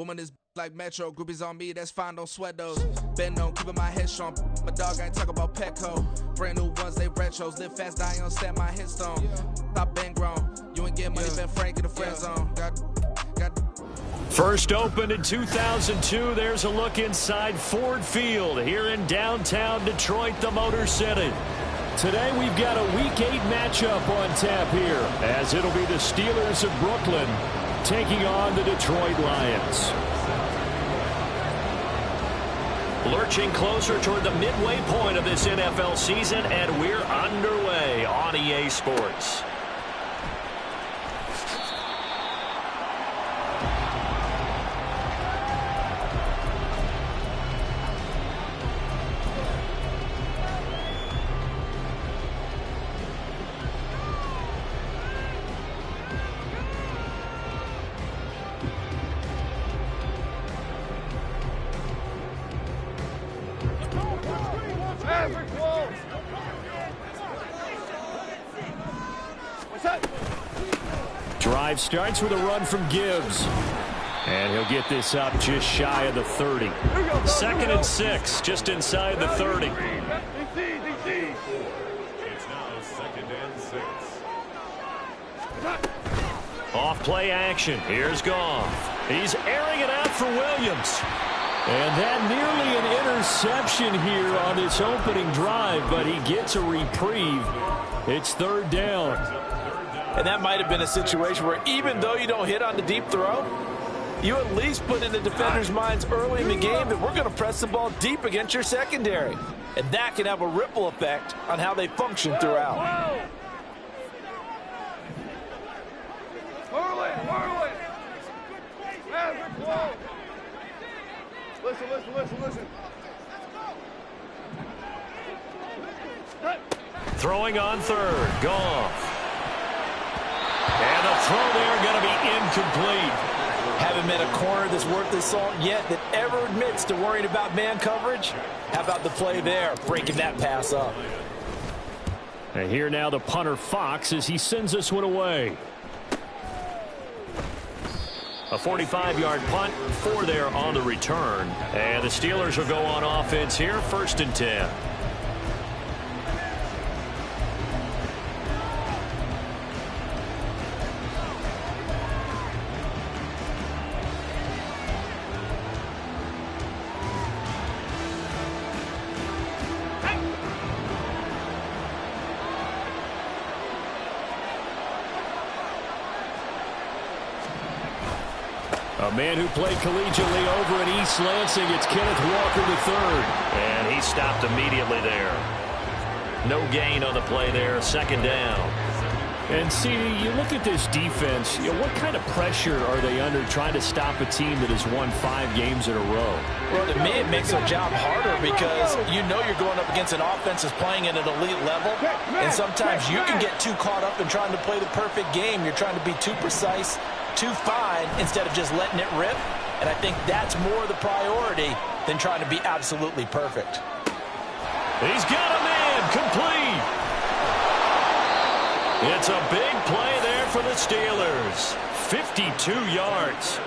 Booming this like Metro. Groupies on me, that's fine, don't sweat those. Been on, keeping my head strong. My dog ain't talk about Petco. Brand new ones, they retros. Live fast, die on, set my headstone. Stop been grown. You ain't getting money, been Frank in the friend zone. First opened in 2002. There's a look inside Ford Field here in downtown Detroit, the Motor City. Today we've got a Week 8 matchup on tap here, as it'll be the Steelers of Brooklyn taking on the Detroit Lions. Lurching closer toward the midway point of this NFL season, and we're underway on EA Sports. Drive starts with a run from Gibbs. And he'll get this up just shy of the 30. 2nd and 6, just inside the 30. It's now 2nd and 6. Off play action. Here's Goff. He's airing it out for Williams. And that nearly an interception here on this opening drive, but he gets a reprieve. It's 3rd down. And that might have been a situation where even though you don't hit on the deep throw, you at least put in the defenders' minds early in the game that we're going to press the ball deep against your secondary. And that can have a ripple effect on how they function throughout. Listen. Throwing on 3rd. Goff. And the throw there going to be incomplete. Haven't met a corner that's worth his salt yet that ever admits to worrying about man coverage. How about the play there, breaking that pass up? And here now the punter Fox as he sends this one away. A 45-yard punt, 4 there on the return. And the Steelers will go on offense here, 1st and 10. A man who played collegiately over in East Lansing, it's Kenneth Walker III. And he stopped immediately there. No gain on the play there, 2nd down. And see, you look at this defense, what kind of pressure are they under trying to stop a team that has won 5 games in a row? Well, to me, it makes their job harder because you know you're going up against an offense that's playing at an elite level. And sometimes you can get too caught up in trying to play the perfect game. You're trying to be too precise, too fine, instead of just letting it rip. And I think that's more the priority than trying to be absolutely perfect. He's got a man, complete. It's a big play there for the Steelers. 52 yards.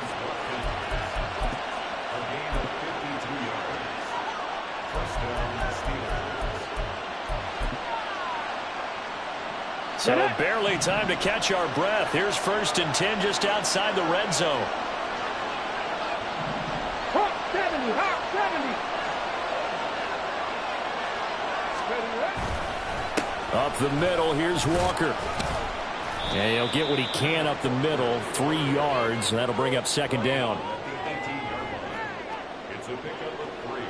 So barely time to catch our breath. Here's 1st and 10 just outside the red zone. Up the middle, here's Walker. And he'll get what he can up the middle, 3 yards, and that'll bring up 2nd down. It's a pickup of 3.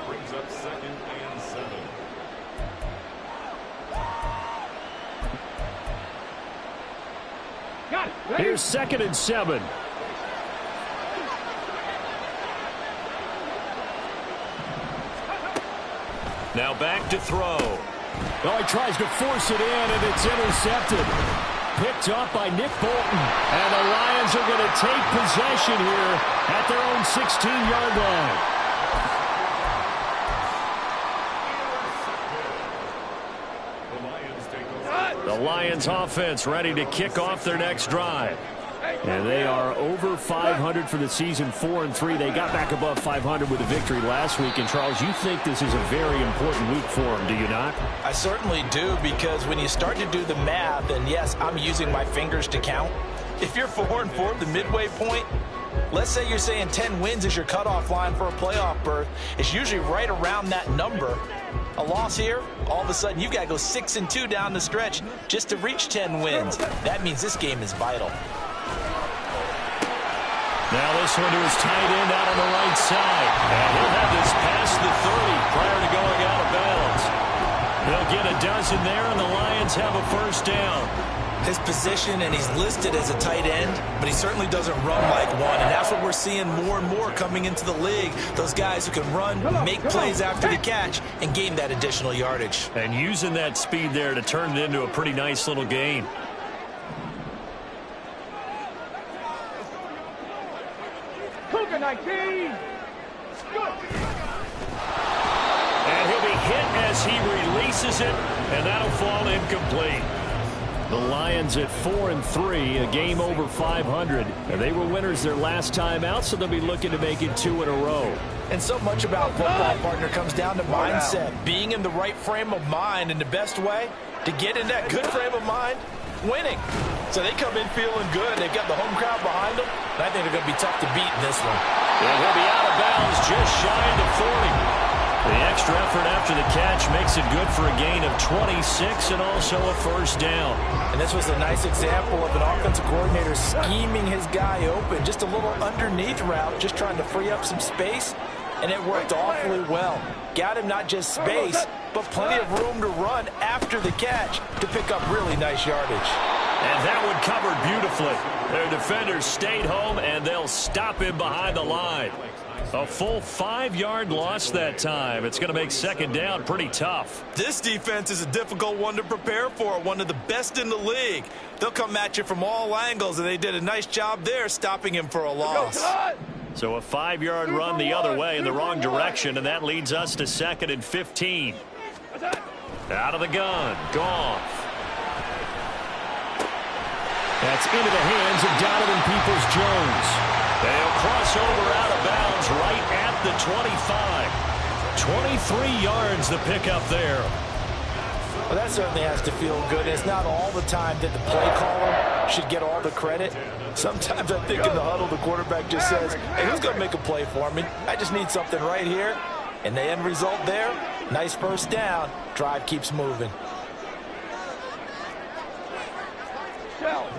Brings up 2nd and 7. Here's 2nd and 7. Now back to throw. Oh, he tries to force it in, and it's intercepted. Picked up by Nick Bolton. And the Lions are going to take possession here at their own 16-yard line. The Lions offense ready to kick off their next drive. And they are over 500 for the season, 4-3. They got back above 500 with a victory last week. And, Charles, you think this is a very important week for them, do you not? I certainly do, because when you start to do the math, and yes, I'm using my fingers to count. If you're 4-4 at the midway point, let's say you're saying 10 wins is your cutoff line for a playoff berth. It's usually right around that number. A loss here, all of a sudden you've got to go 6-2 down the stretch just to reach 10 wins. That means this game is vital. Now this one to his tight end out on the right side. And he'll have this past the 30 prior to going out of bounds. They'll get a dozen there, and the Lions have a first down. His position, and he's listed as a tight end, but he certainly doesn't run like one, and that's what we're seeing more and more coming into the league. Those guys who can run, make plays after the catch, and gain that additional yardage. And using that speed there to turn it into a pretty nice little gain. Cougar 19. And he'll be hit as he releases it, and that'll fall incomplete. The Lions at 4-3, a game over 500. And they were winners their last time out, so they'll be looking to make it 2 in a row. And so much about football, partner, comes down to mindset. Being in the right frame of mind, and the best way to get in that good frame of mind, winning. So they come in feeling good. They've got the home crowd behind them, and I think they're going to be tough to beat in this one. And he'll be out of bounds just shy of the 40. The extra effort after the catch makes it good for a gain of 26 and also a first down. And this was a nice example of an offensive coordinator scheming his guy open. Just a little underneath route, just trying to free up some space, and it worked awfully well. Got him not just space, but plenty of room to run after the catch to pick up really nice yardage. And that one covered beautifully. Their defenders stayed home, and they'll stop him behind the line. A full 5-yard loss that time. It's going to make second down pretty tough. This defense is a difficult one to prepare for, one of the best in the league. They'll come at you from all angles, and they did a nice job there stopping him for a loss. So a 5-yard run the other way in the wrong direction, and that leads us to 2nd and 15. Out of the gun, Goff. That's into the hands of Donovan Peoples-Jones. They'll cross over out of bounds right at the 25. 23 yards the pickup there. Well, that certainly has to feel good. It's not all the time that the play caller should get all the credit. Sometimes I think in the huddle the quarterback just says, hey, who's going to make a play for me? I just need something right here. And the end result there, nice first down. Drive keeps moving.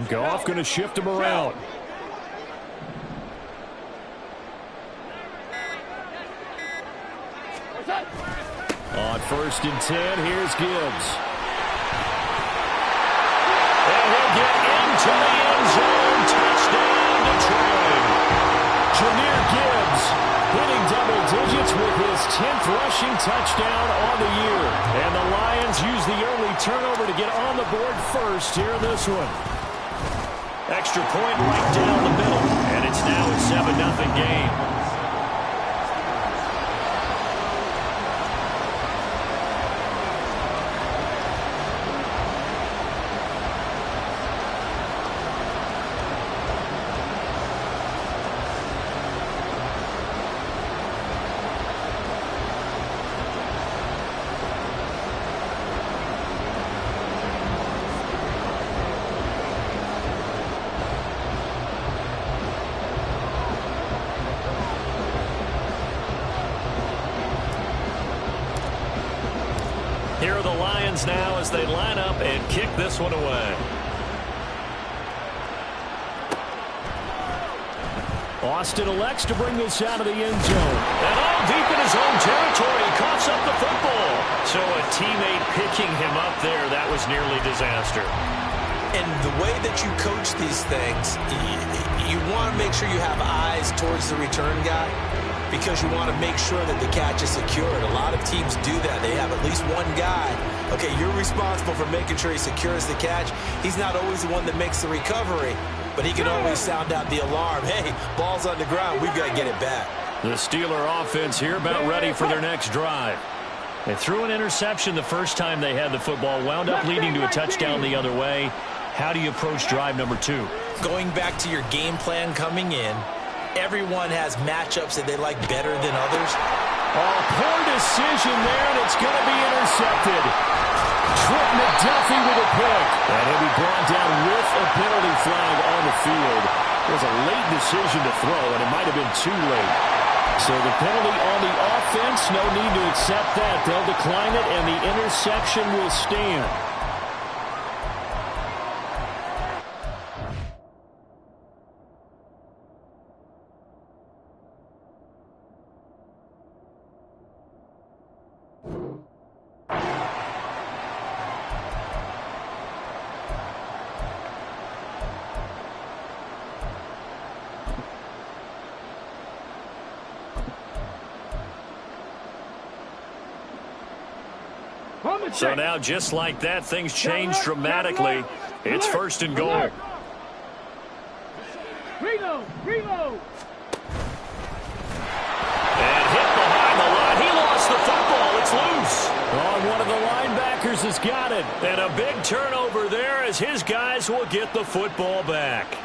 Goff going to shift him around. On 1st and 10, here's Gibbs. And he'll get into the end zone. Touchdown, Detroit. Jahmyr Gibbs hitting double digits with his 10th rushing touchdown on the year. And the Lions use the early turnover to get on the board first here in this one. Extra point right down the middle. And it's now a 7-0 game. Here are the Lions now as they line up and kick this one away. Austin elects to bring this out of the end zone. And all deep in his own territory, he coughs up the football. So a teammate picking him up there, that was nearly disaster. And the way that you coach these things, you want to make sure you have eyes towards the return guy, because you want to make sure that the catch is secured. A lot of teams do that. They have at least one guy. Okay, you're responsible for making sure he secures the catch. He's not always the one that makes the recovery, but he can always sound out the alarm. Hey, ball's on the ground. We've got to get it back. The Steeler offense here about ready for their next drive. They threw an interception the first time they had the football, wound up leading to a touchdown the other way. How do you approach drive number 2? Going back to your game plan coming in, everyone has matchups that they like better than others. Oh, poor decision there, and it's going to be intercepted. Trent McDuffie with a pick. And he'll be brought down with a penalty flag on the field. It was a late decision to throw, and it might have been too late. So the penalty on the offense, no need to accept that. They'll decline it, and the interception will stand. So now, just like that, things change dramatically. It's 1st and goal. Reload! Reload! And hit behind the line. He lost the football. It's loose. Oh, one of the linebackers has got it. And a big turnover there as his guys will get the football back.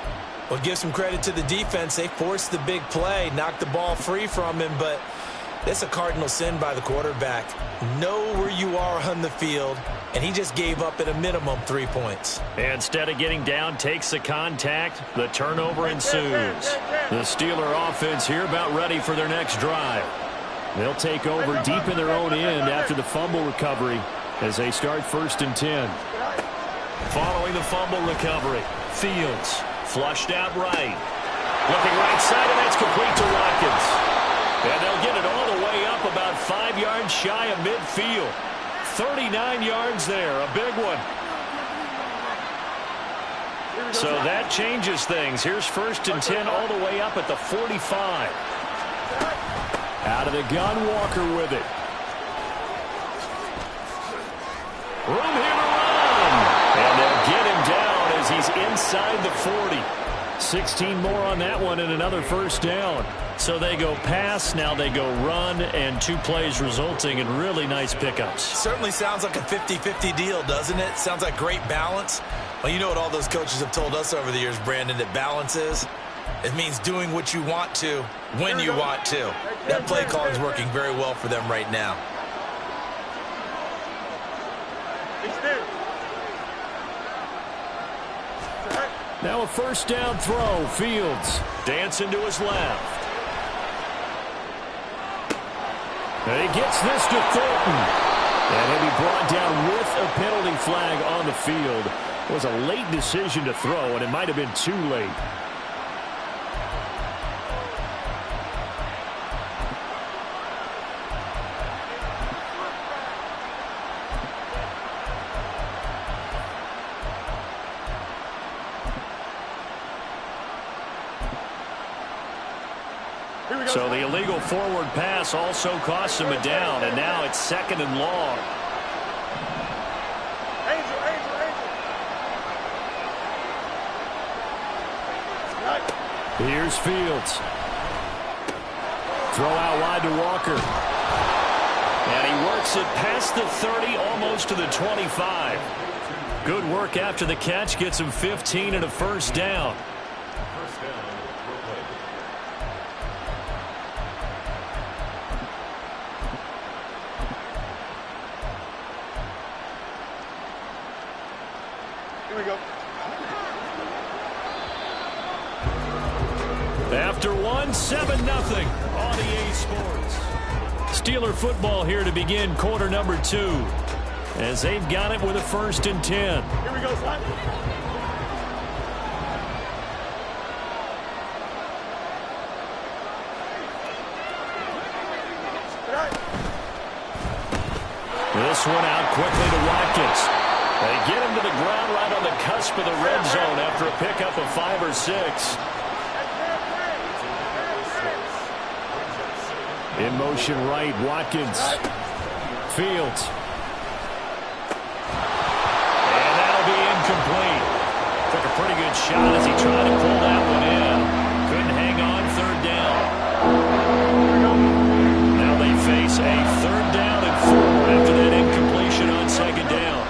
Well, give some credit to the defense. They forced the big play, knocked the ball free from him, but it's a cardinal sin by the quarterback. Know where you are on the field, and he just gave up at a minimum 3 points. Instead of getting down, takes the contact. The turnover ensues. The Steeler offense here about ready for their next drive. They'll take over deep in their own end after the fumble recovery as they start 1st and 10. Following the fumble recovery, Fields flushed out right. Looking right side, and that's complete to Watkins. And they'll get it all the way up about 5 yards shy of midfield. 39 yards there, a big one. So that changes things. Here's 1st and 10 all the way up at the 45. Out of the gun, Walker with it. Room here to run. And they'll get him down as he's inside the 40. 16 more on that one and another 1st down. So they go pass, now they go run, and 2 plays resulting in really nice pickups. Certainly sounds like a 50-50 deal, doesn't it? Sounds like great balance. Well, you know what all those coaches have told us over the years, Brandon, that balance is? It means doing what you want to when you want to. That play call is working very well for them right now. Now a 1st down throw. Fields dancing to his left. And he gets this to Thornton. And he'll be brought down with a penalty flag on the field. It was a late decision to throw, and it might have been too late. So the illegal forward pass also costs him a down, and now it's 2nd and long. Here's Fields. Throw out wide to Walker. And he works it past the 30, almost to the 25. Good work after the catch, gets him 15 and a 1st down. After 1, 7-0 on EA Sports. Steeler football here to begin quarter number 2 as they've got it with a 1st and 10. Here we go, son. This one out quickly to Watkins. They get him to the ground right on the cusp of the red zone after a pickup of 5 or 6. In motion right, Watkins. Fields. And that'll be incomplete. Took a pretty good shot as he tried to pull that one in. Couldn't hang on, 3rd down. Now they face a 3rd down and 4 after that incompletion on 2nd down.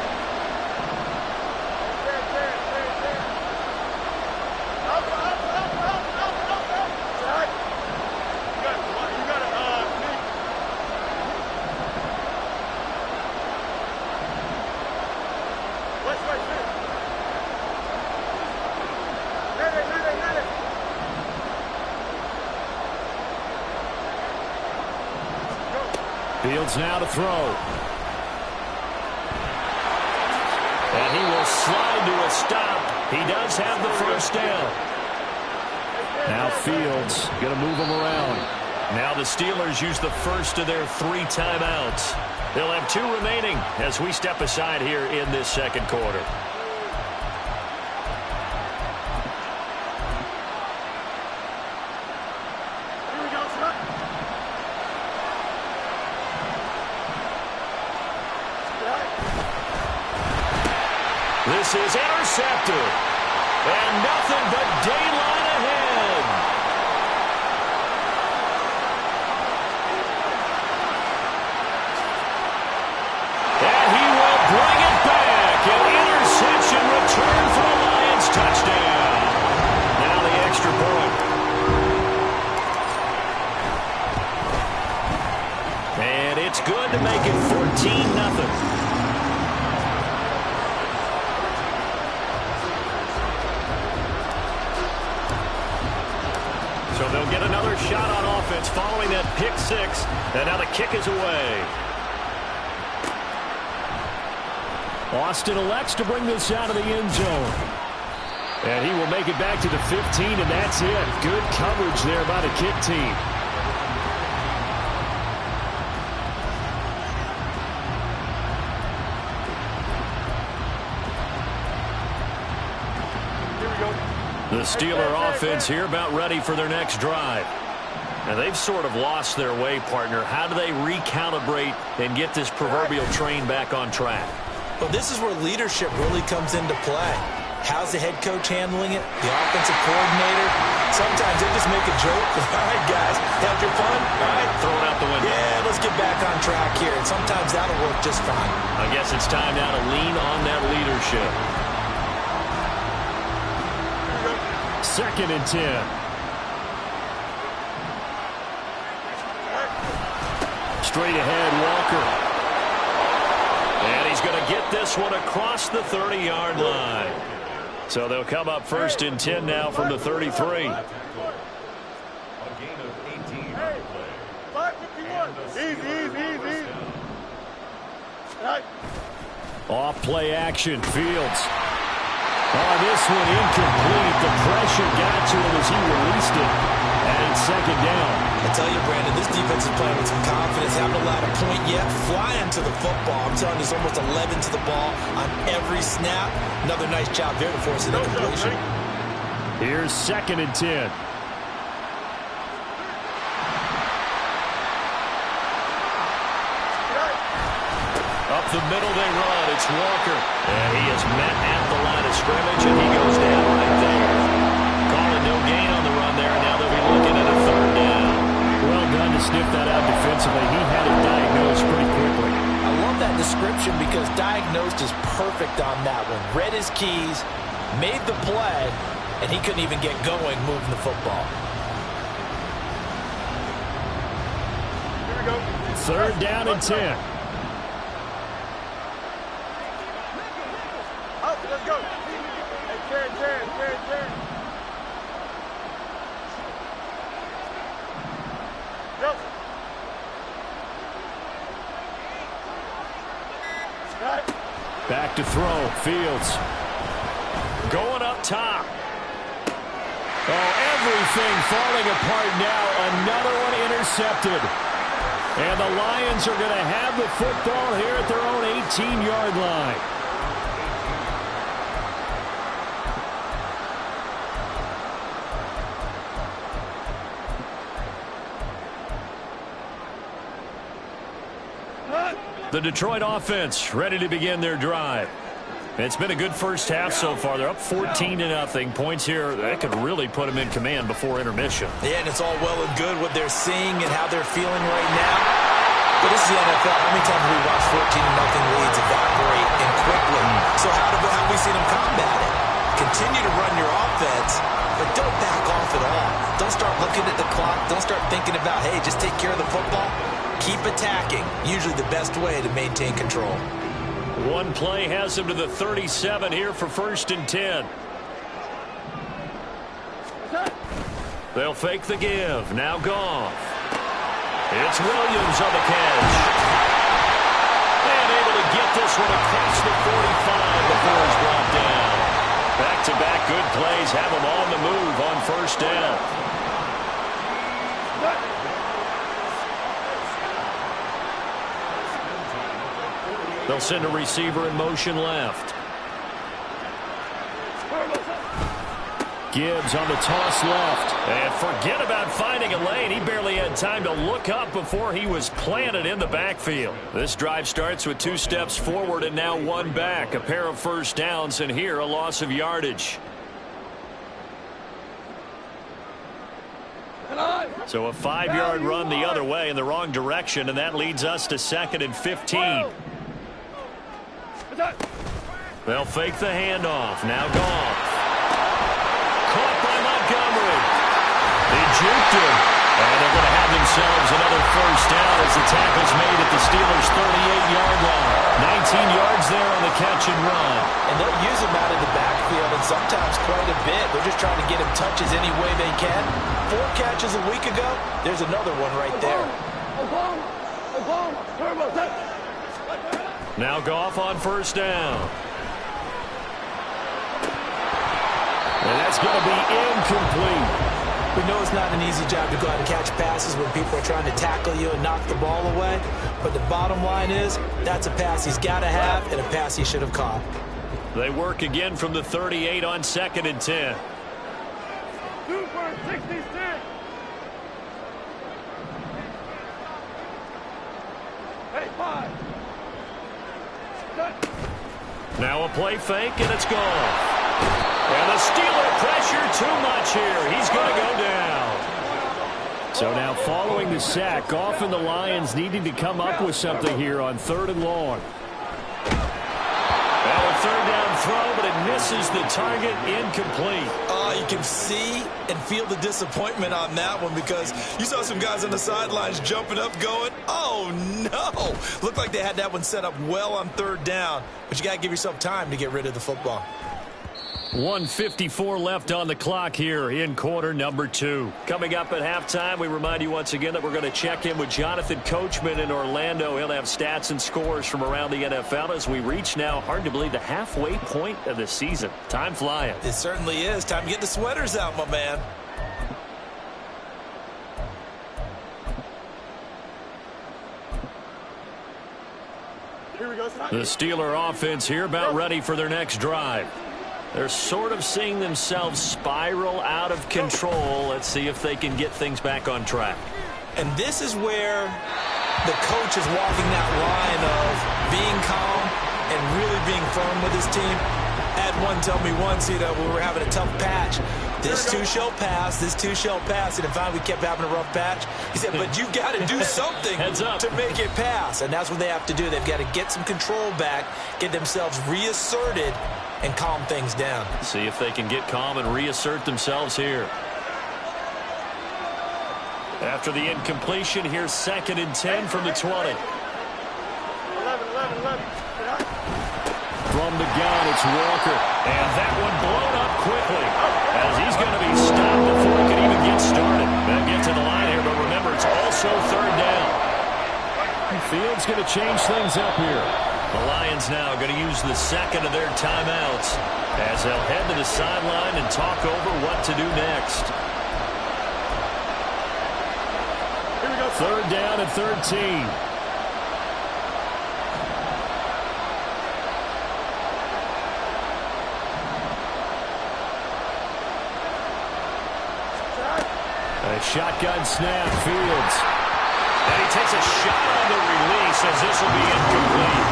Fields now to throw. And he will slide to a stop. He does have the first down. Now Fields going to move him around. Now the Steelers use the first of their 3 timeouts. They'll have 2 remaining as we step aside here in this second quarter. This is intercepted. And nothing but daylight ahead. And he will bring it back. An interception return for the Lions touchdown. Now the extra point. And it's good to make it 14-0. So they'll get another shot on offense following that pick 6. And now the kick is away. Austin elects to bring this out of the end zone. And he will make it back to the 15, and that's it. Good coverage there by the kick team. The Steeler offense here about ready for their next drive. And they've sort of lost their way, partner. How do they recalibrate and get this proverbial train back on track? Well, this is where leadership really comes into play. How's the head coach handling it? The offensive coordinator? Sometimes they just make a joke. All right, guys, had your fun? All right, throw it out the window. Yeah, let's get back on track here. And sometimes that'll work just fine. I guess it's time now to lean on that leadership. 2nd and 10. Straight ahead, Walker. And he's going to get this one across the 30-yard line. So they'll come up 1st and 10 now from the 33. A gain of 18 on the play. 551. Easy. Right. Off play action, Fields. Oh, this one incomplete. The pressure got to him as he released it. And it's 2nd down. I tell you, Brandon, this defense is playing with some confidence. Haven't allowed a point yet. Flying to the football. I'm telling you, there's almost 11 to the ball on every snap. Another nice job there to force an incompletion. Here's 2nd and 10. Up the middle they run. It's Walker. And he is met at the line of scrimmage, and he goes down right there. Calling no gain on the run there, and now they'll be looking at a 3rd down. Well done to sniff that out defensively. He had it diagnosed pretty quickly. I love that description because diagnosed is perfect on that one. Read his keys, made the play, and he couldn't even get going moving the football. Here we go. 3rd down and 10. Let's go. Hey, turn. Go. Back to throw. Fields. Going up top. Oh, everything falling apart now. Another one intercepted. And the Lions are going to have the football here at their own 18-yard line. The Detroit offense ready to begin their drive. It's been a good first half so far. They're up 14-0. Points here that could really put them in command before intermission. Yeah, and it's all well and good what they're seeing and how they're feeling right now. But this is the NFL. How many times have we watched 14-0 leads evaporate and quickly? So how have we seen them combat it? Continue to run your offense, but don't back off at all. Don't start looking at the clock. Don't start thinking about, hey, just take care of the football. Keep attacking. Usually the best way to maintain control. One play has him to the 37 here for 1st and 10. They'll fake the give. Now Goff. It's Williams on the catch. this one across the 45 before he's brought down. Back-to-back good plays have him on the move on first down. They'll send a receiver in motion left. Gibbs on the toss left. And forget about finding a lane. He barely had time to look up before he was planted in the backfield. This drive starts with 2 steps forward and now 1 back. A pair of first downs, and here a loss of yardage. So a 5-yard run the other way in the wrong direction, and that leads us to 2nd and 15. They'll fake the handoff. Now Goff. Caught by Montgomery. He juked him. And they're going to have themselves another first down as the tackle's made at the Steelers' 38-yard line. 19 yards there on the catch and run. And they'll use him out in the backfield, and sometimes quite a bit. They're just trying to get him touches any way they can. 4 catches a week ago. There's another one right there. Now Goff on first down. And that's going to be incomplete. We know it's not an easy job to go out and catch passes when people are trying to tackle you and knock the ball away. But the bottom line is, that's a pass he's got to have and a pass he should have caught. They work again from the 38 on 2nd and 10. Super 66. Hey, 5. Now a play fake, and it's gone. And the Steeler pressure too much here. He's going to go down. So now following the sack, Goff and the Lions needing to come up with something here on 3rd and long. Well, a 3rd down throw, but it misses the target, incomplete. You can see and feel the disappointment on that one because you saw some guys on the sidelines jumping up going, oh no. Looked like they had that one set up well on 3rd down, but you got to give yourself time to get rid of the football. 1:54 left on the clock here in quarter number 2. Coming up at halftime, we remind you once again that we're going to check in with Jonathan Coachman in Orlando. He'll have stats and scores from around the NFL as we reach now, hard to believe, the halfway point of the season. Time flying. It certainly is. Time to get the sweaters out, my man. Here we go. The Steeler offense here about ready for their next drive. They're sort of seeing themselves spiral out of control. Let's see if they can get things back on track. And this is where the coach is walking that line of being calm and really being firm with his team. Had one tell me once, we were having a tough patch. This too shall pass, this too shall pass. And finally we kept having a rough patch. He said, but you've got to do something to make it pass. And that's what they have to do. They've got to get some control back, get themselves reasserted, and calm things down. See if they can get calm and reassert themselves here. After the incompletion, here's 2nd and 10 from the 20. 11. From the gun, it's Walker. And that one blown up quickly as he's going to be stopped before he can even get started. They'll get to the line here, but remember, it's also 3rd down. Fields going to change things up here. The Lions now going to use the 2nd of their timeouts as they'll head to the sideline and talk over what to do next. 3rd down and 13. A shotgun snap, Fields. And he takes a shot on the release as this will be incomplete.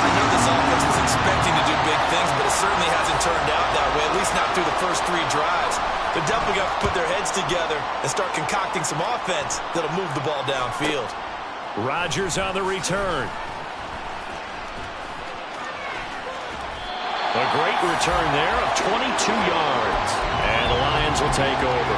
I know this offense was expecting to do big things, but it certainly hasn't turned out that way, at least not through the first 3 drives. They're definitely going to put their heads together and start concocting some offense that'll move the ball downfield. Rodgers on the return. A great return there of 22 yards. And the Lions will take over.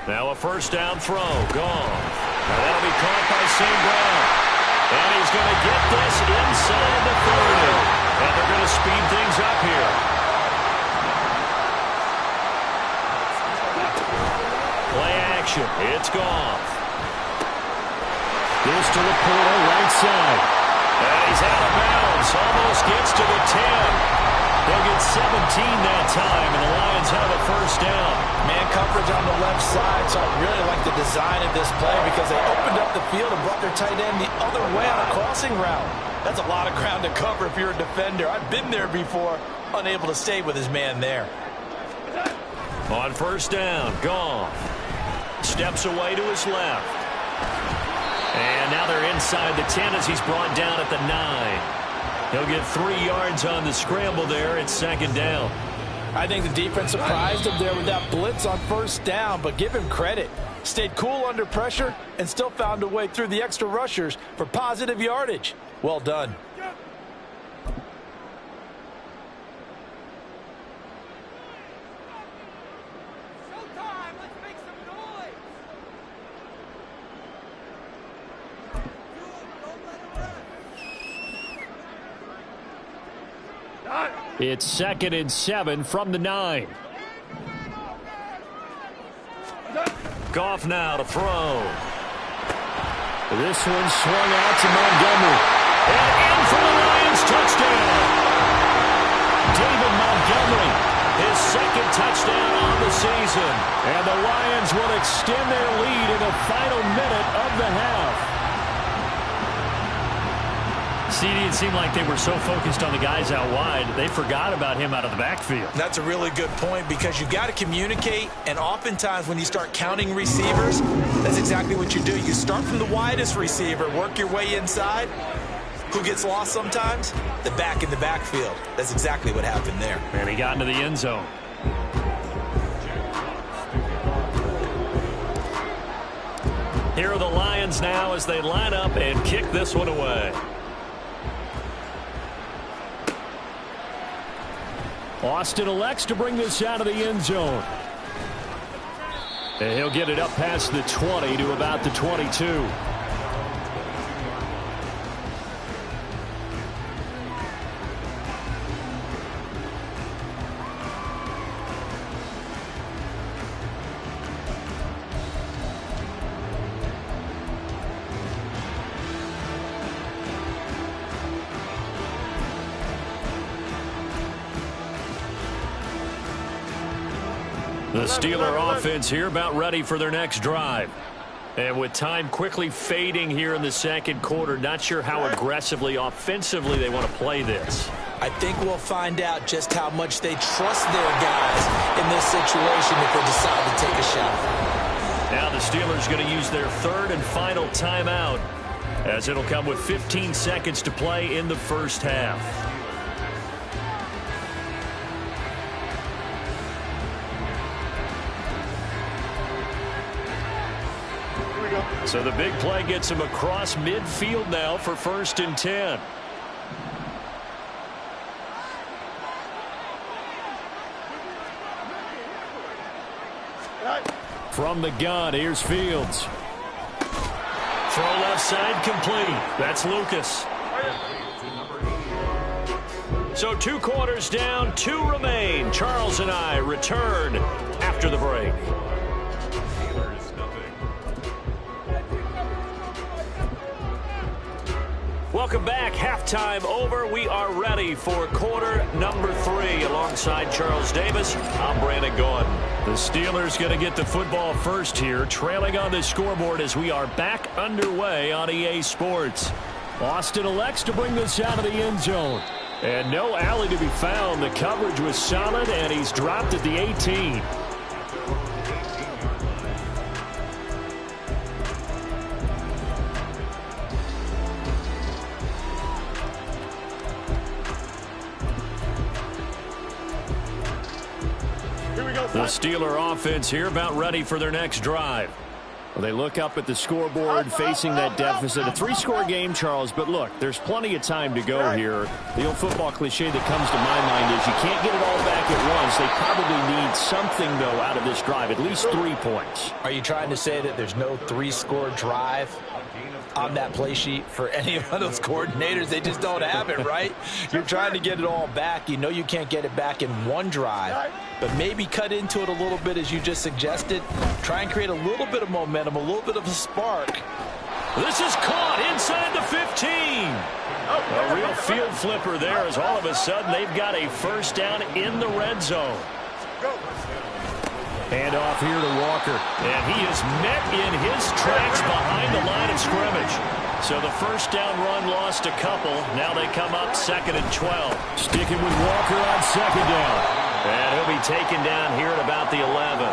Now a first down throw. Gone. Now that'll be caught by St. Brown. And he's going to get this inside the 30. And they're going to speed things up here. Play action. It's gone. This to Laporta, right side. And he's out of bounds. Almost gets to the 10. They'll get 17 that time, and the Lions have a first down. Man coverage on the left side, so I really like the design of this play because they opened up the field and brought their tight end the other way on a crossing route. That's a lot of ground to cover if you're a defender. I've been there before, unable to stay with his man there. On first down, Goff steps away to his left. And now they're inside the 10 as he's brought down at the 9. He'll get 3 yards on the scramble there. It's second down. I think the defense surprised him there with that blitz on first down, but give him credit. Stayed cool under pressure and still found a way through the extra rushers for positive yardage. Well done. It's 2nd and 7 from the 9. Goff now to throw. This one swung out to Montgomery. And in for the Lions touchdown. David Montgomery, his 2nd touchdown on the season. And the Lions will extend their lead in the final minute of the half. CD, it seemed like they were so focused on the guys out wide, they forgot about him out of the backfield. That's a really good point because you got to communicate, and oftentimes when you start counting receivers, that's exactly what you do. You start from the widest receiver, work your way inside. Who gets lost sometimes? The back in the backfield. That's exactly what happened there. And he got into the end zone. Here are the Lions now as they line up and kick this one away. Austin elects to bring this out of the end zone. And he'll get it up past the 20 to about the 22. The Steeler offense here about ready for their next drive. And with time quickly fading here in the second quarter, not sure how aggressively, offensively they want to play this. I think we'll find out just how much they trust their guys in this situation if they decide to take a shot. Now the Steelers going to use their 3rd and final timeout as it'll come with 15 seconds to play in the first half. So the big play gets him across midfield now for 1st and 10. From the gun, here's Fields. Throw left side complete. That's Lucas. So 2 quarters down, 2 remain. Charles and I return after the break. Welcome back. Halftime over. We are ready for quarter number 3. Alongside Charles Davis, I'm Brandon Gaudin. The Steelers going to get the football first here, trailing on the scoreboard as we are back underway on EA Sports. Austin elects to bring this out of the end zone. And no alley to be found. The coverage was solid, and he's dropped at the 18. The Steeler offense here about ready for their next drive. Well, they look up at the scoreboard facing that deficit. A 3-score game, Charles, but look, there's plenty of time to go here. The old football cliche that comes to my mind is you can't get it all back at once. They probably need something, though, out of this drive, at least 3 points. Are you trying to say that there's no 3-score drive on that play sheet for any of those coordinators? They just don't have it, right? You're trying to get it all back. You know you can't get it back in one drive, but maybe cut into it a little bit as you just suggested. Try and create a little bit of momentum, a little bit of a spark. This is caught inside the 15. A real field flipper there as all of a sudden they've got a first down in the red zone. Hand off here to Walker. And he is met in his tracks behind the line of scrimmage. So the first down run lost a couple. Now they come up 2nd and 12. Sticking with Walker on 2nd down. And he'll be taken down here at about the 11.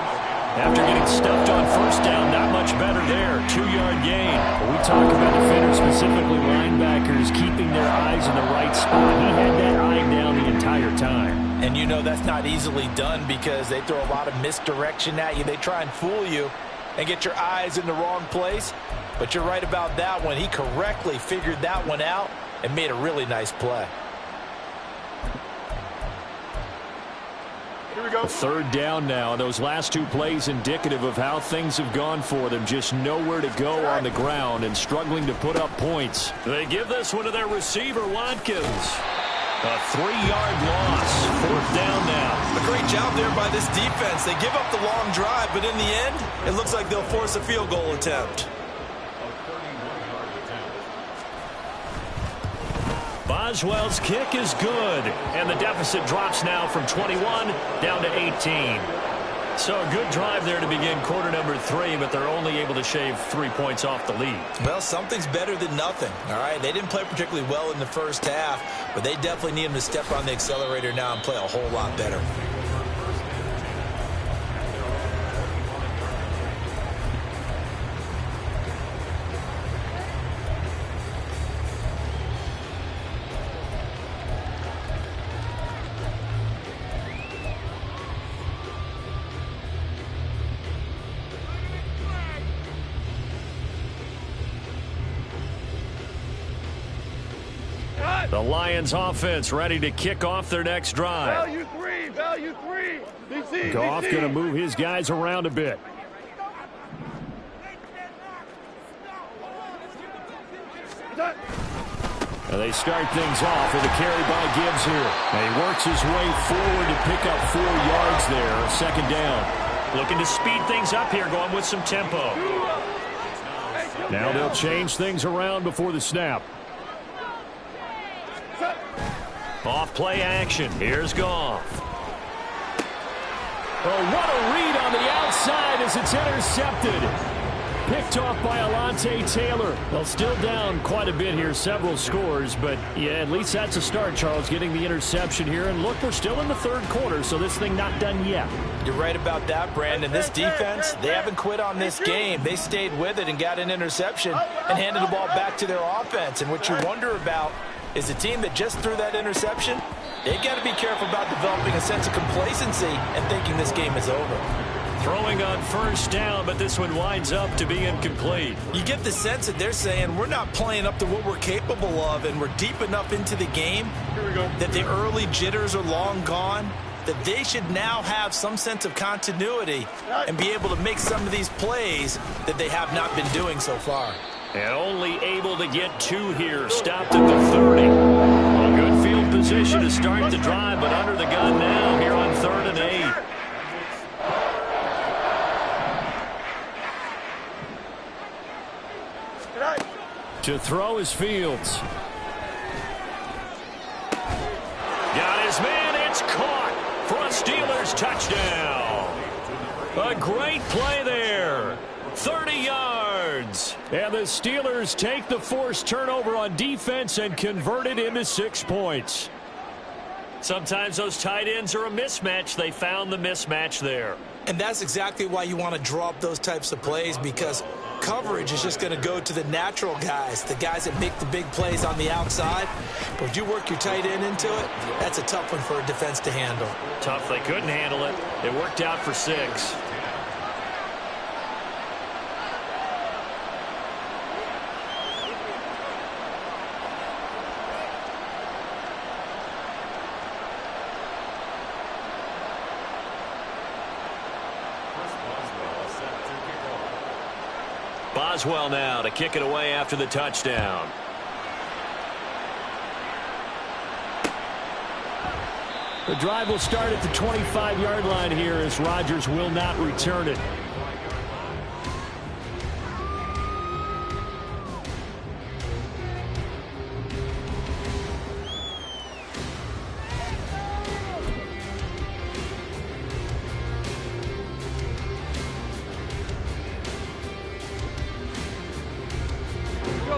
After getting stuffed on first down, not much better there. 2-yard gain. When we talk about defenders, specifically linebackers, keeping their eyes in the right spot. He had that eye down the entire time. And you know that's not easily done because they throw a lot of misdirection at you. They try and fool you and get your eyes in the wrong place. But you're right about that one. He correctly figured that one out and made a really nice play. Here we go. 3rd down now. Those last 2 plays indicative of how things have gone for them. Just nowhere to go on the ground and struggling to put up points. They give this one to their receiver, Watkins. A 3-yard loss. 4th down now. A great job there by this defense. They give up the long drive, but in the end, it looks like they'll force a field goal attempt. Boswell's kick is good, and the deficit drops now from 21 down to 18. So a good drive there to begin quarter number 3, but they're only able to shave 3 points off the lead. Well, something's better than nothing, all right? They didn't play particularly well in the first half, but they definitely need them to step on the accelerator now and play a whole lot better. The Lions offense ready to kick off their next drive. Value 3, value 3. DC, Goff going to move his guys around a bit. And they start things off with a carry by Gibbs here. And he works his way forward to pick up 4 yards there. 2nd down. Looking to speed things up here, going with some tempo. Now they'll change things around before the snap. Off play action. Here's Goff. Oh, what a read on the outside as it's intercepted. Picked off by Alontae Taylor. Well, still down quite a bit here, several scores, but yeah, at least that's a start, Charles, getting the interception here. And look, we're still in the 3rd quarter, so this thing not done yet. You're right about that, Brandon. This defense, they haven't quit on this game. They stayed with it and got an interception and handed the ball back to their offense. And what you wonder about is the team that just threw that interception, they've got to be careful about developing a sense of complacency and thinking this game is over. Throwing on first down, but this one winds up to be incomplete. You get the sense that they're saying we're not playing up to what we're capable of, and we're deep enough into the game that the early jitters are long gone, that they should now have some sense of continuity and be able to make some of these plays that they have not been doing so far. And only able to get 2 here. Stopped at the 30. A good field position to start the drive, but under the gun now here on 3rd and 8. To throw is Fields. Got his man. It's caught for a Steelers touchdown. A great play there. 30 yards. And the Steelers take the forced turnover on defense and convert it into 6 points. Sometimes those tight ends are a mismatch. They found the mismatch there. And that's exactly why you want to draw up those types of plays, because coverage is just going to go to the natural guys, the guys that make the big plays on the outside. But if you work your tight end into it, that's a tough one for a defense to handle. Tough. They couldn't handle it. It worked out for 6. Boswell now to kick it away after the touchdown. The drive will start at the 25-yard line here as Rodgers will not return it.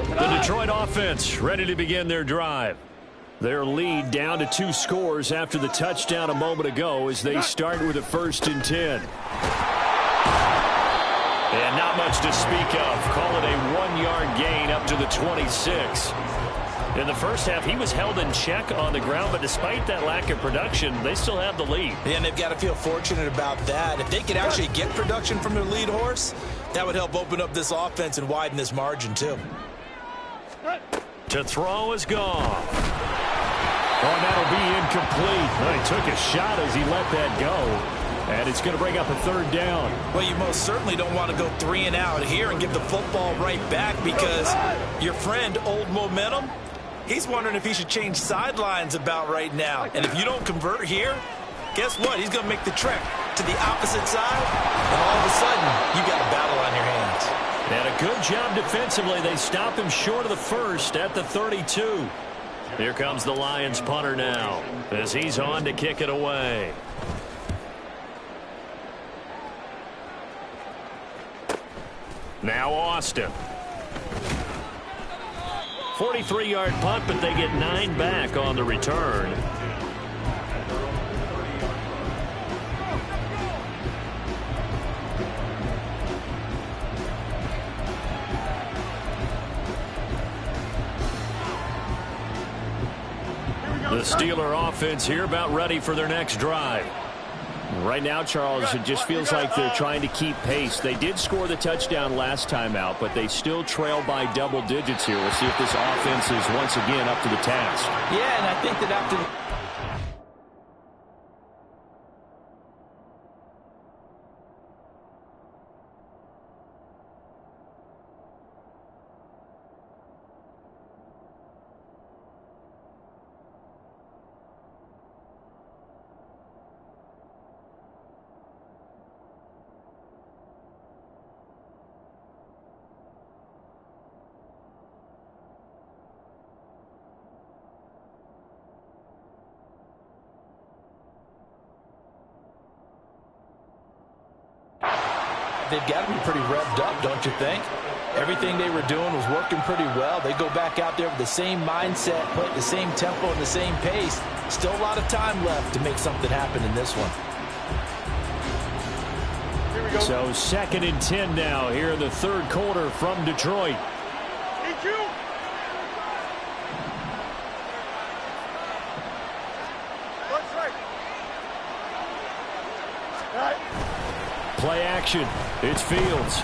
The Detroit offense ready to begin their drive. Their lead down to 2 scores after the touchdown a moment ago as they start with a 1st and 10. And not much to speak of. Call it a 1-yard gain up to the 26. In the first half, he was held in check on the ground, but despite that lack of production, they still have the lead. And they've got to feel fortunate about that. If they could actually get production from their lead horse, that would help open up this offense and widen this margin too. To throw is gone. Oh, and that'll be incomplete. Well, he took a shot as he let that go. And it's going to bring up a 3rd down. Well, you most certainly don't want to go 3 and out here and give the football right back because your friend, Old Momentum, he's wondering if he should change sidelines about right now. And if you don't convert here, guess what? He's going to make the trek to the opposite side, and all of a sudden, you got a battle on your hands. And a good job defensively. They stop him short of the 1st at the 32. Here comes the Lions punter now as he's on to kick it away. Now Austin. 43-yard punt, but they get 9 back on the return. The Steeler offense here about ready for their next drive. Right now, Charles, it just feels like they're trying to keep pace. They did score the touchdown last time out, but they still trail by double digits here. We'll see if this offense is once again up to the task. Yeah, and I think that after they've got to be pretty revved up, don't you think? Everything they were doing was working pretty well. They go back out there with the same mindset, put the same tempo and the same pace. Still a lot of time left to make something happen in this one. So 2nd and 10 now here in the 3rd quarter from Detroit. Play action. It's Fields.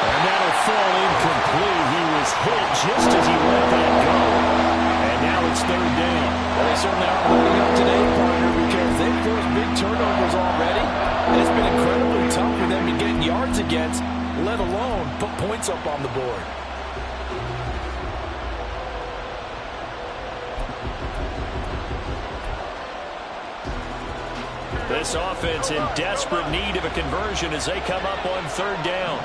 And that'll fall incomplete. He was hit just as he let that go. And now it's 3rd down. Well, they certainly aren't letting up today, partner, because they've forced big turnovers already. And it's been incredibly tough for them to get yards against, let alone put points up on the board. This offense in desperate need of a conversion as they come up on 3rd down.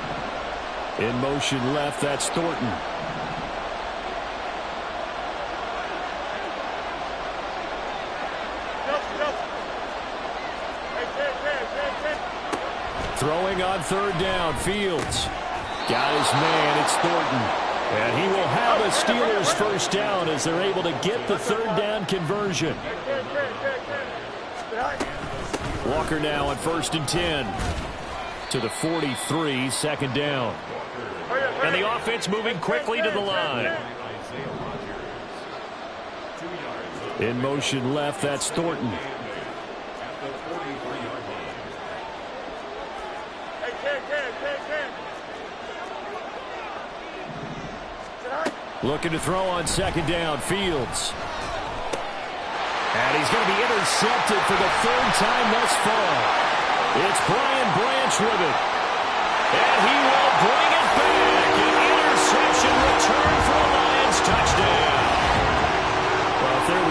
In motion left, that's Thornton. Throwing on 3rd down, Fields. Got his man, it's Thornton. And he will have a Steelers 1st down as they're able to get the 3rd down conversion. Walker now on 1st and 10 to the 43, 2nd down. And the offense moving quickly to the line. In motion left, that's Thornton. Looking to throw on 2nd down, Fields. And he's going to be intercepted for the 3rd time thus far. It's Brian Branch with it. And he will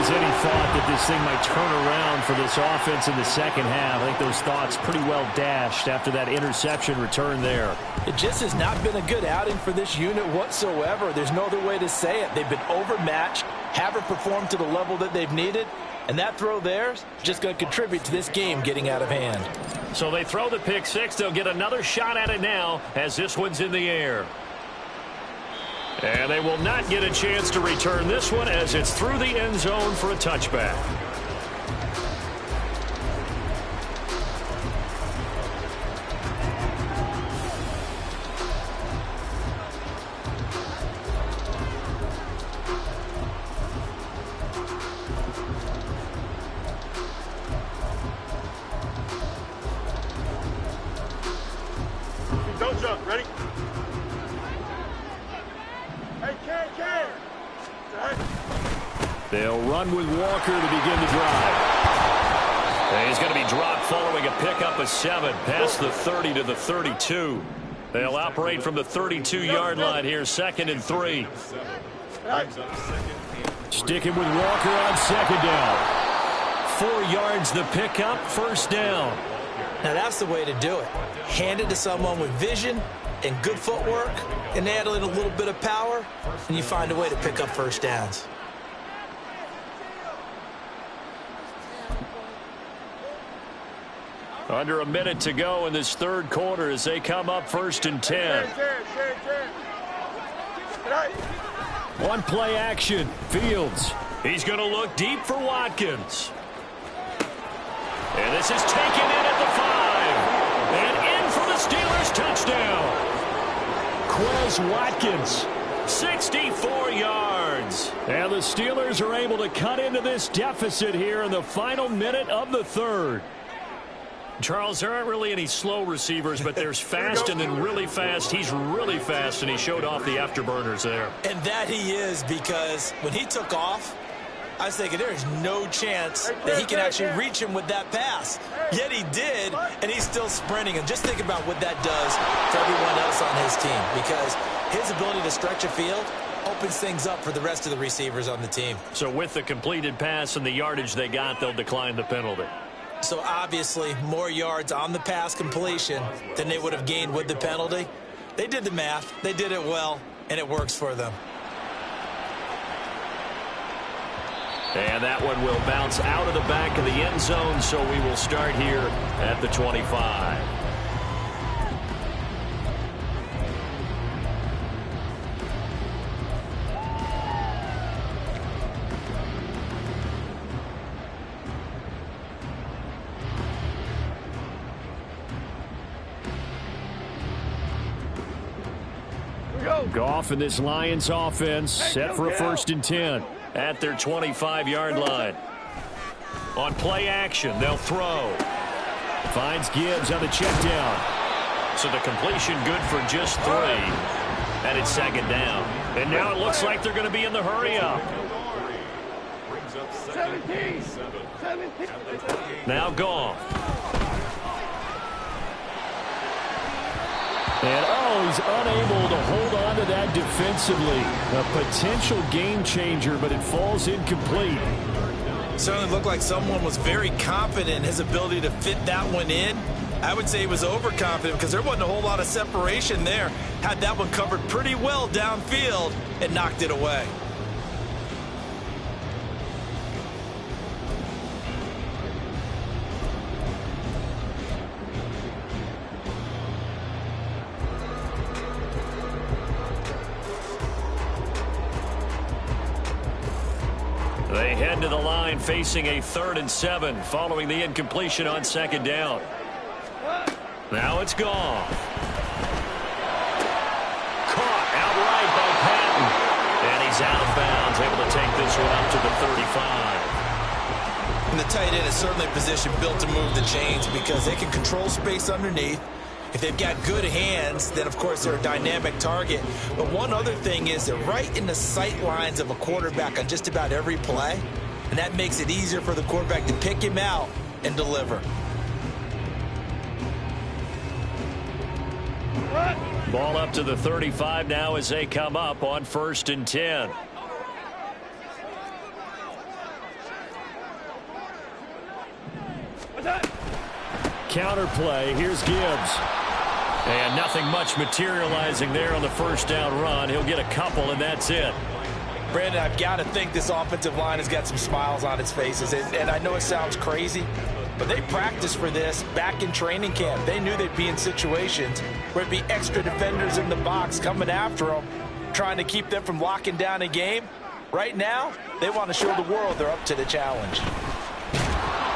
was any thought that this thing might turn around for this offense in the second half. I think those thoughts pretty well dashed after that interception return there. It just has not been a good outing for this unit whatsoever. There's no other way to say it. They've been overmatched, haven't performed to the level that they've needed, and that throw there is just going to contribute to this game getting out of hand. So they throw the pick six. They'll get another shot at it now as this one's in the air. And they will not get a chance to return this one as it's through the end zone for a touchback. Don't jump. Ready? They'll run with Walker to begin the drive. And he's going to be dropped following a pickup of 7 past the 30 to the 32. They'll operate from the 32-yard line here, 2nd and 3. Sticking with Walker on second down. 4 yards the pickup, 1st down. Now that's the way to do it. Hand it to someone with vision and good footwork, and add in a little bit of power, and you find a way to pick up 1st downs. Under a minute to go in this 3rd quarter as they come up 1st and 10. One play action. Fields. He's going to look deep for Watkins. And this is taken in at the 5. And in for the Steelers touchdown. Quez Watkins. 64 yards. And the Steelers are able to cut into this deficit here in the final minute of the 3rd. Charles, there aren't really any slow receivers, but there's fast and then really fast. He's really fast, and he showed off the afterburners there. And that he is, because when he took off, I was thinking there is no chance that he can actually reach him with that pass. Yet he did, and he's still sprinting. And just think about what that does for everyone else on his team, because his ability to stretch a field opens things up for the rest of the receivers on the team. So with the completed pass and the yardage they got, they'll decline the penalty. So obviously more yards on the pass completion than they would have gained with the penalty. They did the math. They did it well, and it works for them. And that one will bounce out of the back of the end zone, so we will start here at the 25. Goff and this Lions offense set for a 1st and 10. At their 25-yard line. On play action, they'll throw. Finds Gibbs on the check down. So the completion good for just 3. And it's 2nd down. And now it looks like they're going to be in the hurry up. 17. Now Goff. And, he's unable to hold on to that defensively. A potential game changer, but it falls incomplete. Certainly looked like someone was very confident in his ability to fit that one in. I would say he was overconfident because there wasn't a whole lot of separation there. Had that one covered pretty well downfield and knocked it away. They head to the line facing a 3rd and 7 following the incompletion on 2nd down. Now it's gone. Caught outright by Patton. And he's out of bounds, able to take this one up to the 35. And the tight end is certainly a position built to move the chains because they can control space underneath. If they've got good hands, then of course they're a dynamic target. But one other thing is they're right in the sight lines of a quarterback on just about every play. And that makes it easier for the quarterback to pick him out and deliver. Ball up to the 35 now as they come up on 1st and 10. counter play. Here's Gibbs. And nothing much materializing there on the first down run. He'll get a couple, and that's it. Brandon, I've got to think this offensive line has got some smiles on its faces. And I know it sounds crazy, but they practiced for this back in training camp. They knew they'd be in situations where it'd be extra defenders in the box coming after them, trying to keep them from locking down a game. Right now, they want to show the world they're up to the challenge.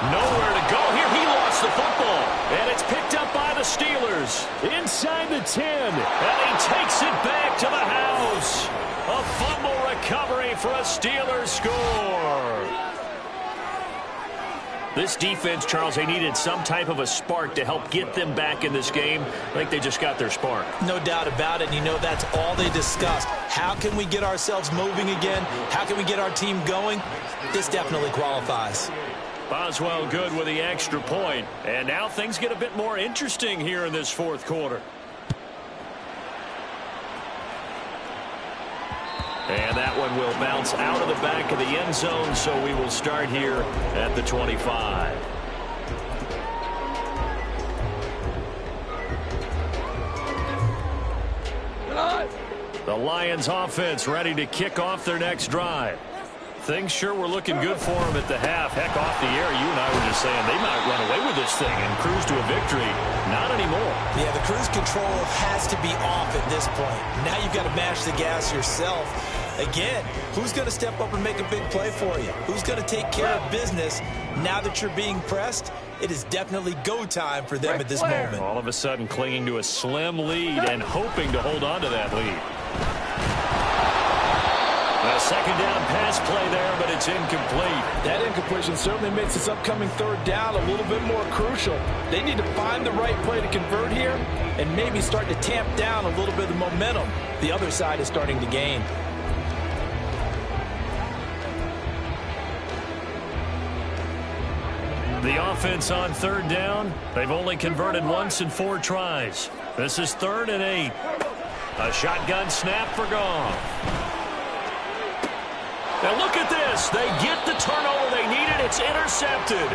Nowhere to go here. He lost the football, and it's picked up by the Steelers. Inside the 10. And he takes it back to the house. A fumble recovery for a Steelers score. This defense, Charles, they needed some type of a spark to help get them back in this game. I think they just got their spark. No doubt about it. And you know that's all they discussed. How can we get ourselves moving again? How can we get our team going? This definitely qualifies. Boswell good with the extra point. And now things get a bit more interesting here in this fourth quarter. And that one will bounce out of the back of the end zone, so we will start here at the 25. The Lions offense ready to kick off their next drive. Things sure were looking good for them at the half. Heck, off the air, you and I were just saying they might run away with this thing and cruise to a victory. Not anymore. Yeah, the cruise control has to be off at this point. Now you've got to mash the gas yourself. Again, who's going to step up and make a big play for you? Who's going to take care of business now that you're being pressed? It is definitely go time for them at this moment. All of a sudden clinging to a slim lead and hoping to hold on to that lead. A second down pass play there, but it's incomplete. That incompletion certainly makes this upcoming third down a little bit more crucial. They need to find the right play to convert here and maybe start to tamp down a little bit of the momentum the other side is starting to gain. The offense on third down, they've only converted once in 4 tries. This is 3rd and 8. A shotgun snap for Goff. Now look at this. They get the turnover they needed. It's intercepted.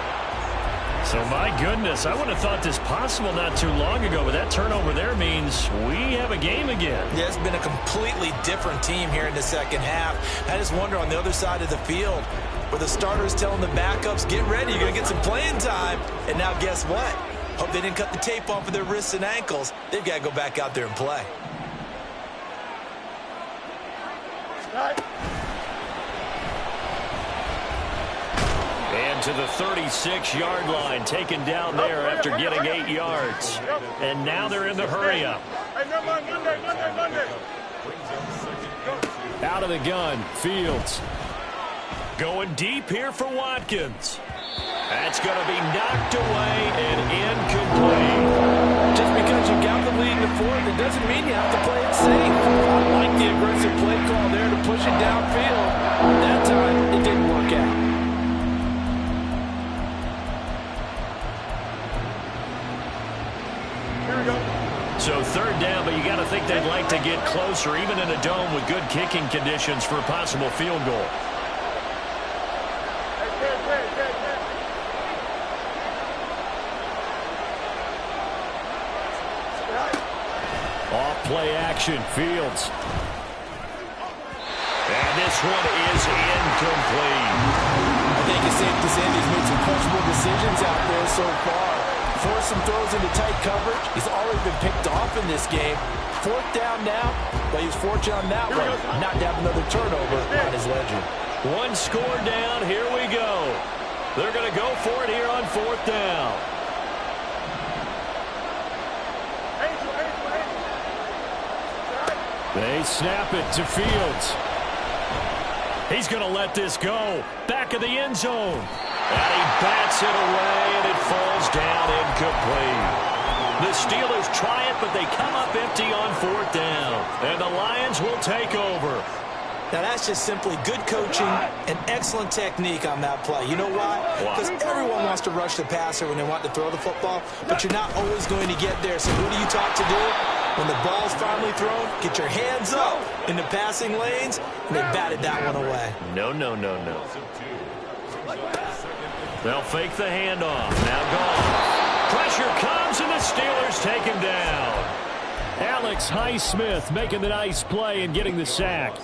So my goodness, I would have thought this possible not too long ago, but that turnover there means we have a game again. Yeah, it's been a completely different team here in the second half. I just wonder on the other side of the field where the starters telling the backups, get ready, you're going to get some playing time. And now guess what? Hope they didn't cut the tape off of their wrists and ankles. They've got to go back out there and play. And to the 36-yard line, taken down there after getting 8 yards. And now they're in the hurry-up. Out of the gun, Fields. Going deep here for Watkins. That's going to be knocked away and incomplete. Just because you got the lead in the fourth, it doesn't mean you have to play it safe. I like the aggressive play call there to push it downfield. That time, it didn't work out. So third down, but you got to think they'd like to get closer, even in a dome with good kicking conditions for a possible field goal. Off play action, Fields. And this one is incomplete. I think it's safe to say he's made some questionable decisions out there so far. Forced some throws into tight coverage. He's already been picked off in this game. Fourth down now, but he's fortunate on that one. Not to have another turnover on his ledger. One score down. Here we go. They're going to go for it here on fourth down. They snap it to Fields. He's going to let this go. Back of the end zone. And he bats it away, and it falls down incomplete. The Steelers try it, but they come up empty on fourth down. And the Lions will take over. Now, that's just simply good coaching and excellent technique on that play. You know why? Because everyone wants to rush the passer when they want to throw the football, but you're not always going to get there. So who do you talk to do? When the ball's finally thrown, get your hands up in the passing lanes, and they batted that one away. No, no, no, no. They'll fake the handoff. Now Goff. Pressure Steelers take him down. Alex Highsmith making the nice play and getting the sack.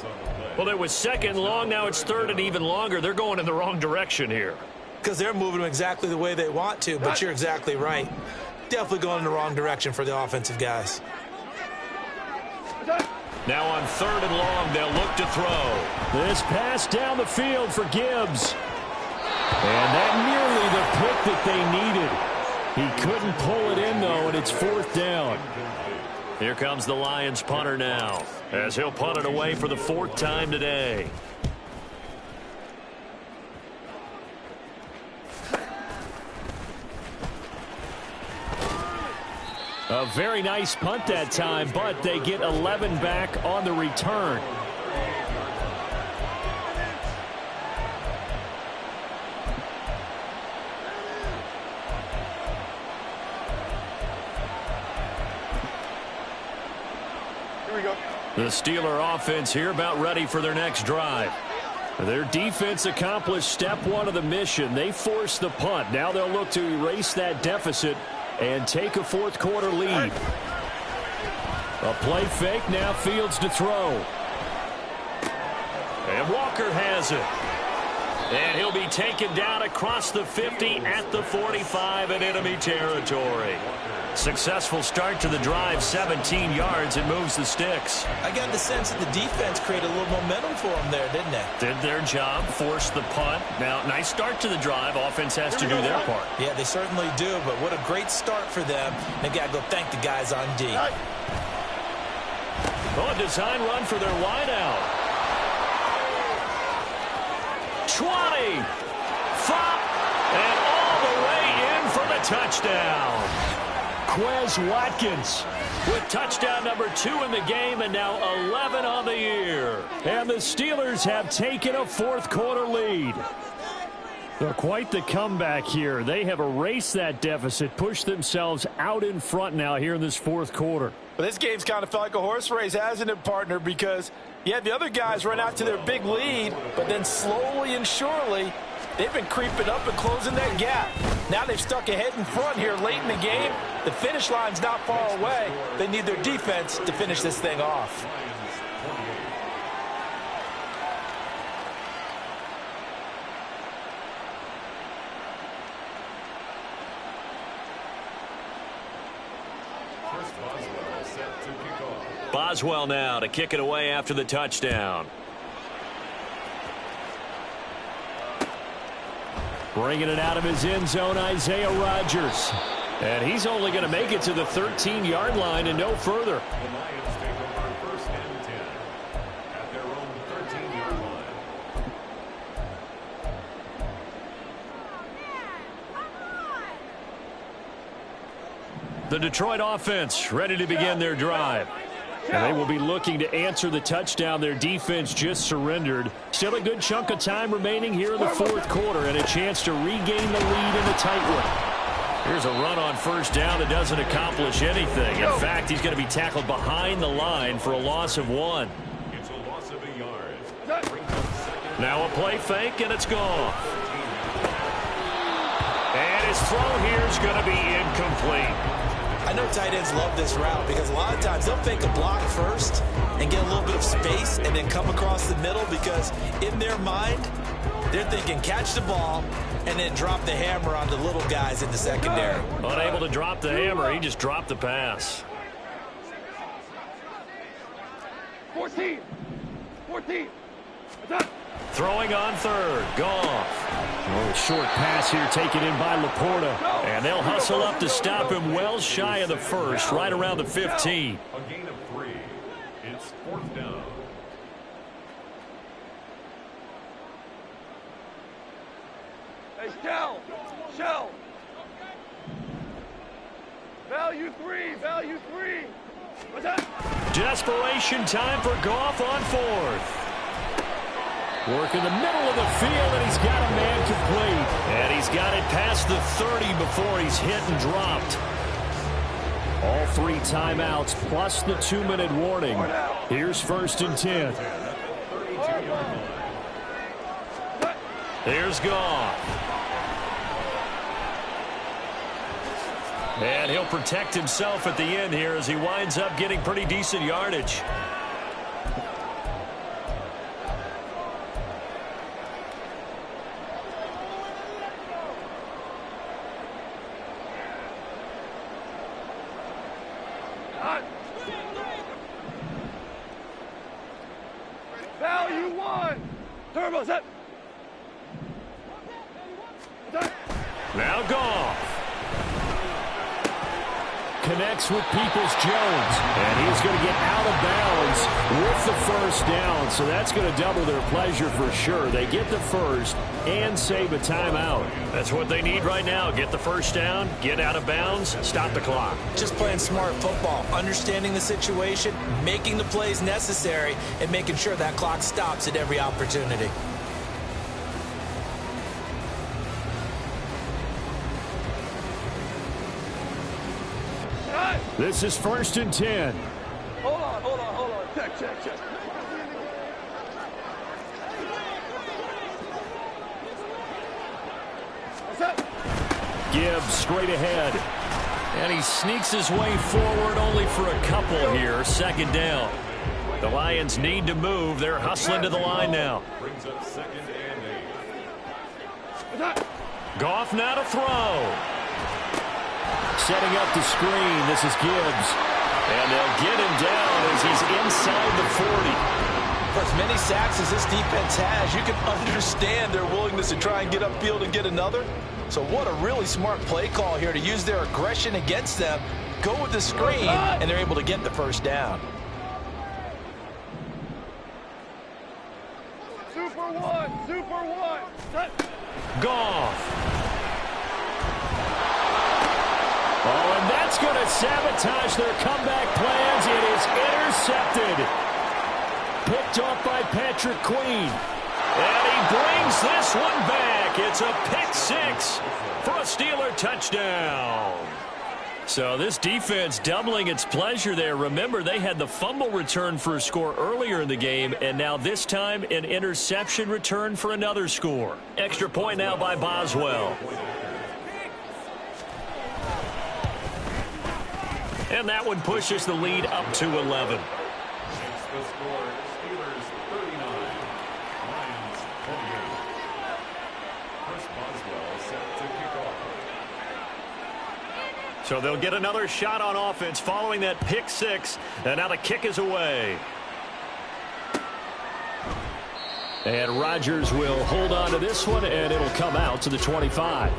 Well, it was second long. Now it's third and even longer. They're going in the wrong direction here. Because they're moving them exactly the way they want to, but you're exactly right. Definitely going in the wrong direction for the offensive guys. Now on third and long, they'll look to throw. This pass down the field for Gibbs. And that nearly the pick that they needed. He couldn't pull it in, though, and it's fourth down. Here comes the Lions punter now, as he'll punt it away for the fourth time today. A very nice punt that time, but they get 11 back on the return. The Steeler offense here about ready for their next drive. Their defense accomplished step one of the mission. They forced the punt. Now they'll look to erase that deficit and take a fourth quarter lead. A play fake, now Fields to throw. And Walker has it. And he'll be taken down across the 50 at the 45 in enemy territory. Successful start to the drive, 17 yards, and moves the sticks. I got the sense that the defense created a little momentum for them there, didn't they? Did their job, forced the punt. Now, nice start to the drive. Offense has to do their part. Yeah, they certainly do, but what a great start for them. They got to go thank the guys on D. Oh, a design run for their wideout. 20, 5, and all the way in for the touchdown. Quez Watkins with touchdown number 2 in the game, and now 11 on the year. And the Steelers have taken a fourth quarter lead. They're quite the comeback here. They have erased that deficit, pushed themselves out in front now here in this fourth quarter. Well, this game's kind of felt like a horse race, hasn't it, partner? Because, yeah, the other guys run out to their big lead, but then slowly and surely, they've been creeping up and closing that gap. Now they've stuck ahead in front here late in the game. The finish line's not far away. They need their defense to finish this thing off. Boswell now to kick it away after the touchdown. Bringing it out of his end zone, Isaiah Rodgers. And he's only going to make it to the 13-yard line and no further. The Lions take over first and 10 at their own 13-yard line. The Detroit offense ready to begin their drive. And they will be looking to answer the touchdown their defense just surrendered. Still a good chunk of time remaining here in the fourth quarter and a chance to regain the lead in a tight one. Here's a run on first down that doesn't accomplish anything. In fact, he's going to be tackled behind the line for a loss of 1. It's a loss of a yard. Now a play fake, and it's gone. And his throw here is going to be incomplete. I know tight ends love this route because a lot of times they'll fake a block first and get a little bit of space and then come across the middle because in their mind, they're thinking catch the ball and then drop the hammer on the little guys in the secondary. Unable to drop the hammer, he just dropped the pass. 14. Throwing on third, Goff. Oh, short pass here taken in by Laporta. And they'll hustle up to stop him well shy of the first, right around the 15. A gain of 3. It's fourth down. Hey, Shell. Value 3. What's that? Desperation time for Goff on fourth. Work in the middle of the field, and he's got a man complete. And he's got it past the 30 before he's hit and dropped. All 3 timeouts plus the 2-minute warning. Here's first and 10. Here's Goff. And he'll protect himself at the end here as he winds up getting pretty decent yardage. Value one. Turbo set. Now Goff. Connects with Peoples-Jones. And he's going to get out of bounds with the first down. So that's going to double their pleasure for sure. They get the first and save a timeout. That's what they need right now. Get the first down, get out of bounds, stop the clock. Just playing smart football, understanding the situation, making the plays necessary, and making sure that clock stops at every opportunity. This is 1st and 10. Hold on. Check. What's up? Gibbs straight ahead. And he sneaks his way forward only for a couple here. 2nd down. The Lions need to move. They're hustling to the line now. Brings up 2nd and 8. What's up? Goff now to throw. Setting up the screen. This is Gibbs. And they'll get him down as he's inside the 40. For as many sacks as this defense has, you can understand their willingness to try and get upfield and get another. So what a really smart play call here to use their aggression against them, go with the screen, and they're able to get the first down. Super one. Set. Goff. Oh, and that's going to sabotage their comeback plans. It is intercepted. Picked off by Patrick Queen. And he brings this one back. It's a pick 6 for a Steeler touchdown. So this defense doubling its pleasure there. Remember, they had the fumble return for a score earlier in the game, and now this time an interception return for another score. Extra point now by Boswell. And that one pushes the lead up to 11. The score, Steelers 39, Lions 28. Chris Boswell set to kick off. So they'll get another shot on offense following that pick 6, and now the kick is away. And Rodgers will hold on to this one, and it'll come out to the 25.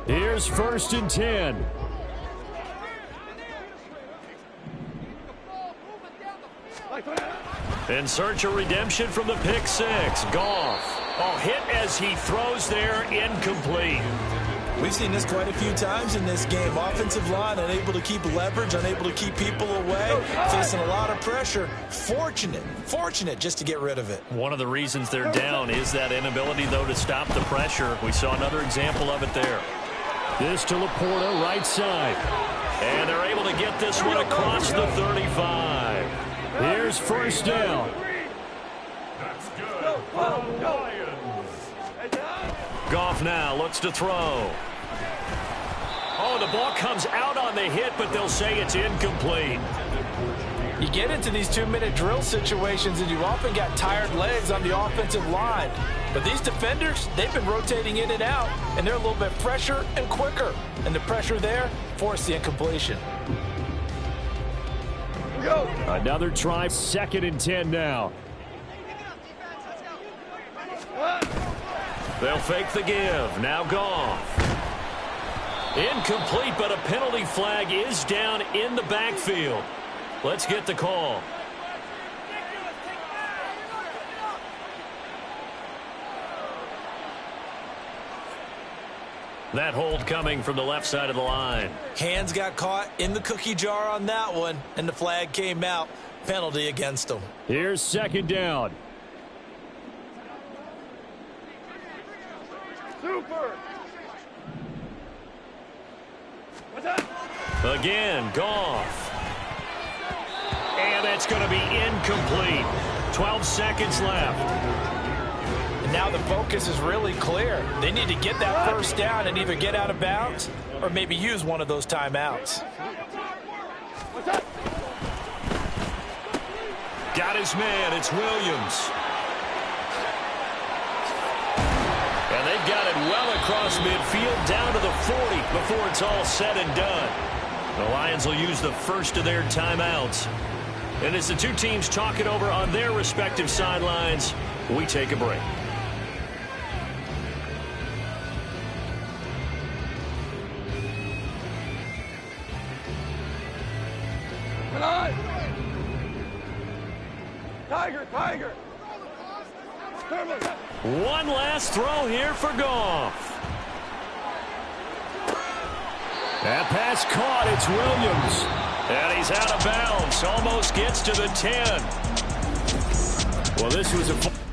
Here's 1st and 10. In search of redemption from the pick 6. Goff. Oh, hit as he throws there, incomplete. We've seen this quite a few times in this game. Offensive line unable to keep leverage, unable to keep people away, facing a lot of pressure. Fortunate just to get rid of it. One of the reasons they're down is that inability, though, to stop the pressure. We saw another example of it there. This to Laporta, right side. And they're able to get this one across the 35. Here's 1st down. That's good for the Lions. Goff now looks to throw. Oh, the ball comes out on the hit, but they'll say it's incomplete. You get into these 2-minute drill situations, and you often got tired legs on the offensive line. But these defenders, they've been rotating in and out, and they're a little bit fresher and quicker. And the pressure there forced the incompletion. Go. Another try, 2nd and 10 now. They'll fake the give. Now Goff. Incomplete, but a penalty flag is down in the backfield. Let's get the call. That hold coming from the left side of the line. Hands got caught in the cookie jar on that one, and the flag came out. Penalty against them. Here's 2nd down. Super. What's that? Again, Goff. And that's going to be incomplete. 12 seconds left. And now the focus is really clear. They need to get that first down and either get out of bounds or maybe use one of those timeouts. Got his man. It's Williams. And they've got it well across midfield down to the 40 before it's all said and done. The Lions will use the first of their timeouts. And as the two teams talk it over on their respective sidelines, we take a break. Tiger, Tiger. One last throw here for Goff. That pass caught. It's Williams. And he's out of bounds. Almost gets to the 10. Well, this was a...